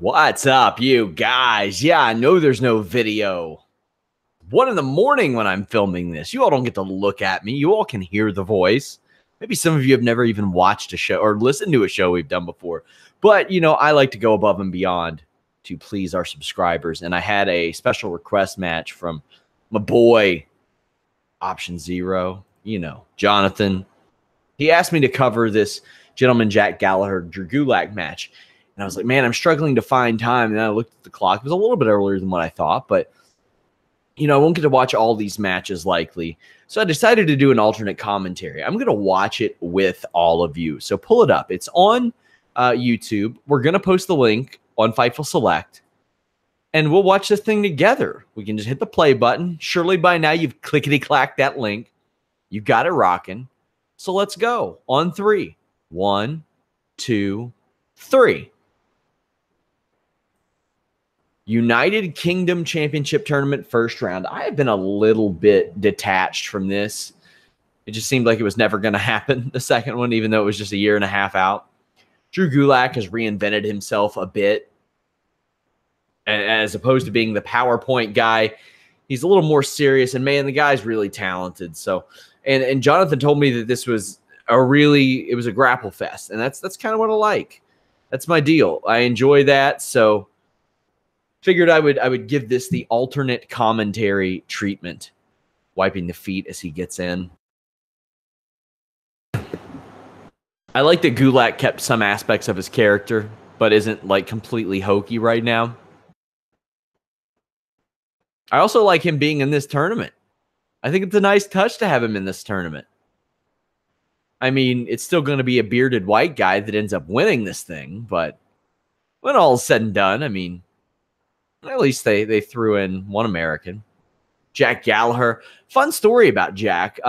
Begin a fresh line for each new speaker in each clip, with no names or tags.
What's up, you guys? Yeah, I know there's no video. 1 in the morning when I'm filming this. You all don't get to look at me. You all can hear the voice. Maybe some of you have never even watched a show or listened to a show we've done before. But, you know, I like to go above and beyond to please our subscribers. And I had a special request match from my boy, Option Zero, Jonathan. He asked me to cover this gentleman, Jack Gallagher, Gulak match. And I was like, man, I'm struggling to find time. And I looked at the clock. It was a little bit earlier than what I thought. But, I won't get to watch all these matches likely. So I decided to do an alternate commentary. I'm going to watch it with all of you. So pull it up. It's on YouTube. We're going to post the link on Fightful Select. And we'll watch this thing together. We can just hit the play button. Surely by now you've clickety-clacked that link. You've got it rocking. So let's go. On 3. 1, 2, 3. United Kingdom Championship Tournament first round. I have been a little bit detached from this. It just seemed like it was never going to happen, the second one, even though it was just a year and a half out. Drew Gulak has reinvented himself a bit. As opposed to being the PowerPoint guy, he's a little more serious. And, man, the guy's really talented. So, and Jonathan told me that this was it was a grapple fest. And that's kind of what I like. That's my deal. I enjoy that. So, figured I would give this the alternate commentary treatment, wiping the feet as he gets in. I like that Gulak kept some aspects of his character, but isn't like completely hokey right now. I also like him being in this tournament. I think it's a nice touch to have him in this tournament. I mean, it's still going to be a bearded white guy that ends up winning this thing, but when all is said and done, I mean, at least they threw in one American. Jack Gallagher. Fun story about Jack.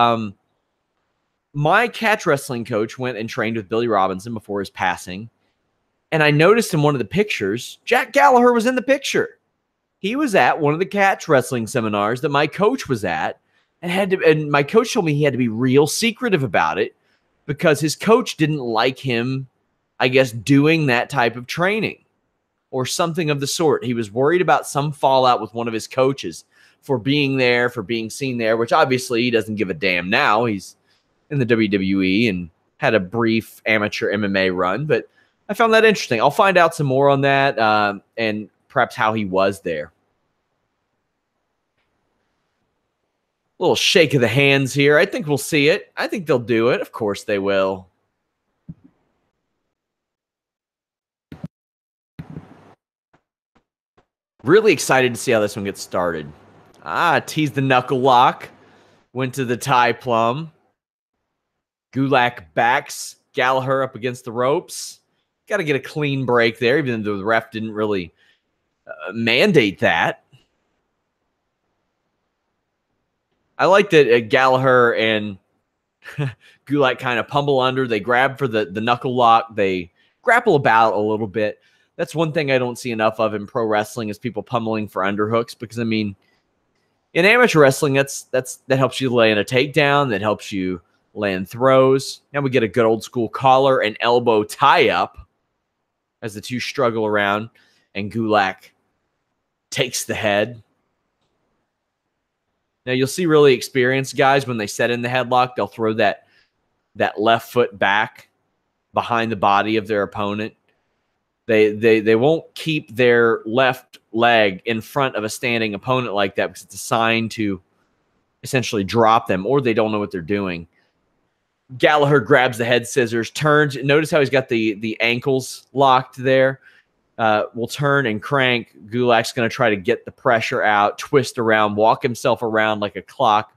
My catch wrestling coach went and trained with Billy Robinson before his passing. And I noticed in one of the pictures, Jack Gallagher was in the picture. He was at one of the catch wrestling seminars that my coach was at. And my coach told me he had to be real secretive about it because his coach didn't like him, I guess, doing that type of training. Or something of the sort. He was worried about some fallout with one of his coaches for being there, for being seen there, which obviously he doesn't give a damn now. He's in the WWE and had a brief amateur MMA run, but I found that interesting. I'll find out some more on that and perhaps how he was there. A little shake of the hands here. I think we'll see it. I think they'll do it. Of course they will. Really excited to see how this one gets started. Teased the knuckle lock. Went to the tie plum. Gulak backs Gallagher up against the ropes. Got to get a clean break there, even though the ref didn't really mandate that. I like that Gallagher and Gulak kind of pummel under. They grab for the knuckle lock. They grapple about a little bit. That's one thing I don't see enough of in pro wrestling is people pummeling for underhooks because, I mean, in amateur wrestling, that helps you land a takedown. That helps you land throws. Now we get a good old school collar and elbow tie-up as the two struggle around, and Gulak takes the head. Now you'll see really experienced guys when they set in the headlock, they'll throw that left foot back behind the body of their opponent. They won't keep their left leg in front of a standing opponent like that because it's a sign to essentially drop them, or they don't know what they're doing. Gallagher grabs the head scissors, turns. Notice how he's got the ankles locked there. Will turn and crank. Gulak's going to try to get the pressure out, twist around, walk himself around like a clock,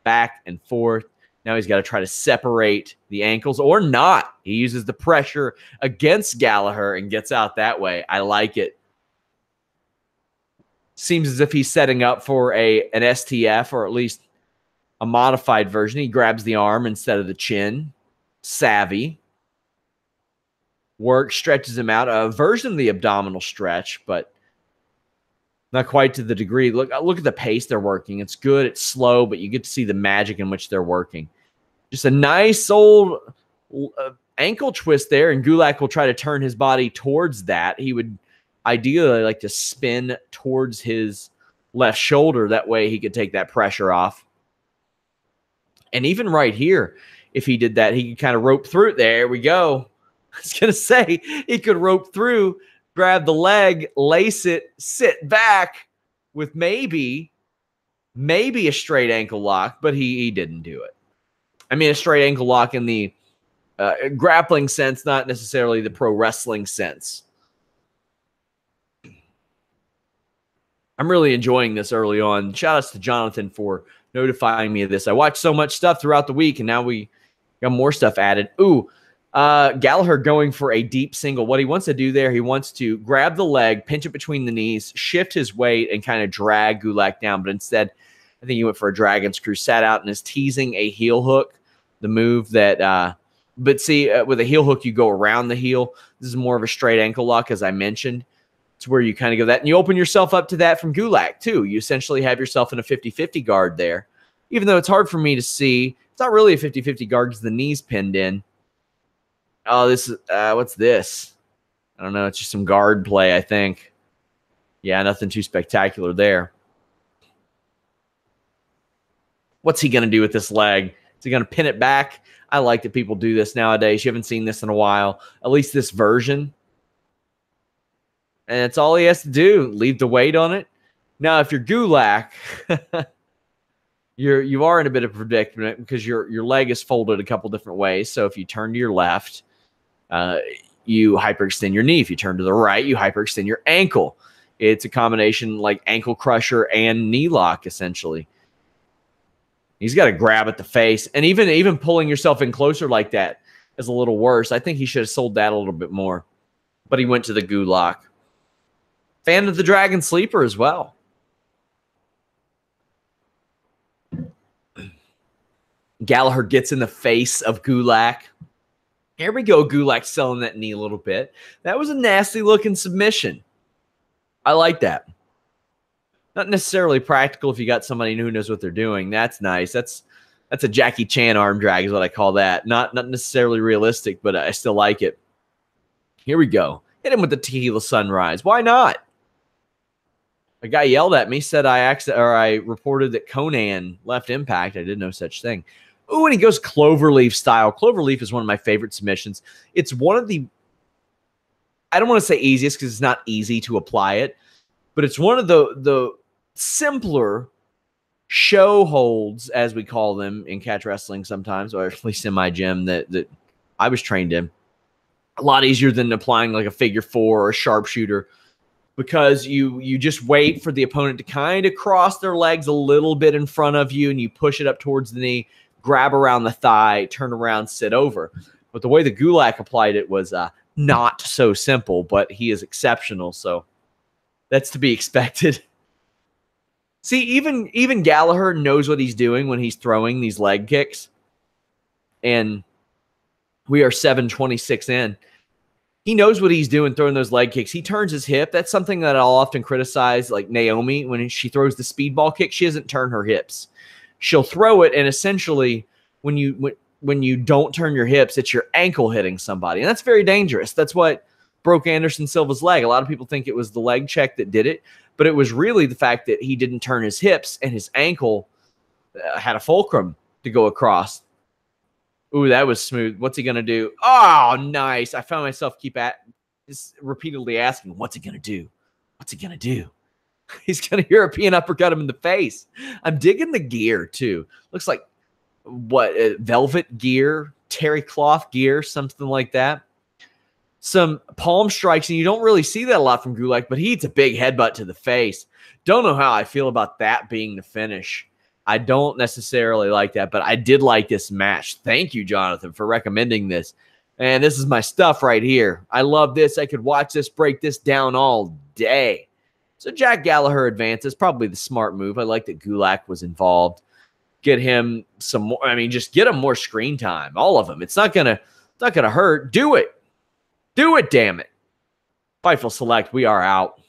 back and forth. Now he's got to try to separate the ankles or not. He uses the pressure against Gallagher and gets out that way. I like it. Seems as if he's setting up for an STF or at least a modified version. He grabs the arm instead of the chin. Savvy. Work, stretches him out. A version of the abdominal stretch, but not quite to the degree. Look at the pace they're working. It's good. It's slow, but you get to see the magic in which they're working. Just a nice old ankle twist there, and Gulak will try to turn his body towards that. He would Ideally, I like to spin towards his left shoulder. That way he could take that pressure off. And even right here, if he did that, he could kind of rope through it. There we go. I was going to say he could rope through, grab the leg, lace it, sit back with maybe a straight ankle lock, but he didn't do it. I mean, a straight ankle lock in the grappling sense, not necessarily the pro wrestling sense. I'm really enjoying this early on. Shout outs to Jonathan for notifying me of this. I watched so much stuff throughout the week, and now we got more stuff added. Ooh, Gallagher going for a deep single. What he wants to do there, he wants to grab the leg, pinch it between the knees, shift his weight, and kind of drag Gulak down. But instead, I think he went for a dragon screw, sat out, and is teasing a heel hook, the move that but see, with a heel hook, you go around the heel. This is more of a straight ankle lock, as I mentioned. It's where you kind of go that, and you open yourself up to that from Gulak, too. You essentially have yourself in a 50-50 guard there, even though it's hard for me to see. It's not really a 50-50 guard because the knee's pinned in. Oh, this is, what's this? I don't know. It's just some guard play, I think. Yeah, nothing too spectacular there. What's he going to do with this leg? Is he going to pin it back? I like that people do this nowadays. You haven't seen this in a while, at least this version. And that's all he has to do. Leave the weight on it. Now, if you're Gulak, you are in a bit of a predicament because your leg is folded a couple different ways. So if you turn to your left, you hyperextend your knee. If you turn to the right, you hyperextend your ankle. It's a combination like ankle crusher and knee lock, essentially. He's got to grab at the face. And even pulling yourself in closer like that is a little worse. I think he should have sold that a little bit more. But he went to the Gulak. Fan of the Dragon Sleeper as well. Gallagher gets in the face of Gulak. Here we go, Gulak selling that knee a little bit. That was a nasty-looking submission. I like that. Not necessarily practical if you got somebody who knows what they're doing. That's nice. That's a Jackie Chan arm drag is what I call that. Not necessarily realistic, but I still like it. Here we go. Hit him with the Tequila Sunrise. Why not? A guy yelled at me, said I reported that Conan left Impact. I did no such thing. Ooh, and he goes Cloverleaf style. Cloverleaf is one of my favorite submissions. It's one of the, I don't want to say easiest because it's not easy to apply it, but it's one of the simpler show holds, as we call them in catch wrestling sometimes, or at least in my gym that I was trained in. A lot easier than applying like a figure four or a sharpshooter, because you just wait for the opponent to kind of cross their legs a little bit in front of you, and you push it up towards the knee, grab around the thigh, turn around, sit over. But the way the Gulak applied it was not so simple, but he is exceptional, so that's to be expected. See, even Gallagher knows what he's doing when he's throwing these leg kicks, and we are 7:26 in. He knows what he's doing throwing those leg kicks. He turns his hip. That's something that I'll often criticize, like Naomi, when she throws the speedball kick, she doesn't turn her hips. She'll throw it, and essentially when you don't turn your hips, it's your ankle hitting somebody, and that's very dangerous. That's what broke Anderson Silva's leg. A lot of people think it was the leg check that did it, but it was really the fact that he didn't turn his hips, and his ankle had a fulcrum to go across. Ooh, that was smooth. What's he going to do? Oh, nice. I found myself just repeatedly asking, what's he going to do? What's he going to do? He's going to European uppercut him in the face. I'm digging the gear, too. Looks like, velvet gear, terry cloth gear, something like that. Some palm strikes, and you don't really see that a lot from Gulak, but he eats a big headbutt to the face. Don't know how I feel about that being the finish. I don't necessarily like that, but I did like this match. Thank you, Jonathan, for recommending this. And this is my stuff right here. I love this. I could watch this, break this down all day. So Jack Gallagher advances. Probably the smart move. I like that Gulak was involved. Get him some more. I mean, just get him more screen time. All of them. It's not gonna hurt. Do it. Do it, damn it. Fightful Select. We are out.